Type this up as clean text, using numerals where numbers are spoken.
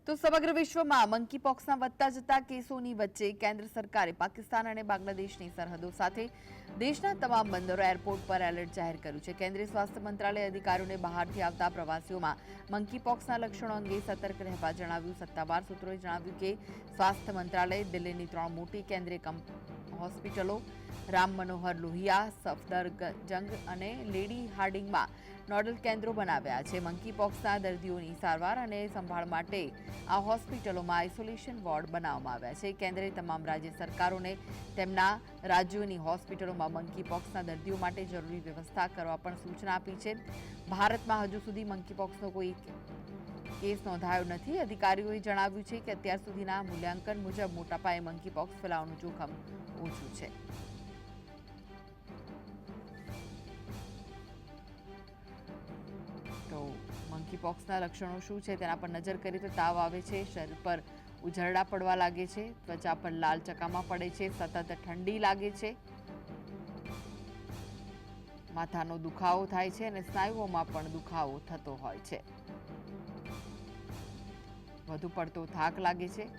તો સમગ્ર વિશ્વમાં મંકી પોક્સના વધતા જતા કેસોની વચ્ચે કેન્દ્ર સરકારે પાકિસ્તાન અને બાંગ્લાદેશની સરહદો સાથે દેશના તમામ બંદરો એરપોર્ટ પર એલર્ટ જાહેર કર્યું છે। કેન્દ્રીય સ્વાસ્થ્ય મંત્રાલય અધિકારીઓને બહારથી આવતા પ્રવાસીઓમાં મંકી પોક્સના લક્ષણો અંગે સતર્ક રહેવા જણાવ્યું। સત્તાવાર સૂત્રોએ જણાવ્યું કે સ્વાસ્થ્ય મંત્રાલયે દિલ્હીની 3 મોટી કેન્દ્રીય હોસ્પિટલો રામ મનોહર લોહિયા, સફદરજંગ અને લેડી હાર્ડિંગમાં નોડલ કેન્દ્રો બનાવ્યા છે। મંકી પોક્સના દર્દીઓની સારવાર અને સંભાળ માટે આ હોસ્પિટલોમાં આઇસોલેશન વોર્ડ બનાવવામાં આવ્યા છે। કેન્દ્રે તમામ રાજ્ય સરકારોને તેમના રાજ્યોની હોસ્પિટલોમાં મંકી પોક્સના દર્દીઓ માટે જરૂરી વ્યવસ્થા કરવા પણ સૂચના આપી છે। ભારતમાં હજુ સુધી મંકી પોક્સનો કોઈ કેસ નોંધાયો નથી। અધિકારીઓએ જણાવ્યું છે કે અત્યાર સુધીના મૂલ્યાંકન મુજબ મોટા પાયે મંકી પોક્સ ફેલાવાનું જોખમ ઓછું છે। તો મંકી પોક્સના લક્ષણો શું છે તેના પર નજર કરીએ તો તાવ આવે છે, શરીર પર ઉઝરડા પડવા લાગે છે, ત્વચા પર લાલ ચકામા પડે છે, સતત ઠંડી લાગે છે, માથાનો દુખાવો થાય છે અને સ્નાયુઓમાં પણ દુખાવો થતો હોય છે, વધુ પડતો થાક લાગે છે,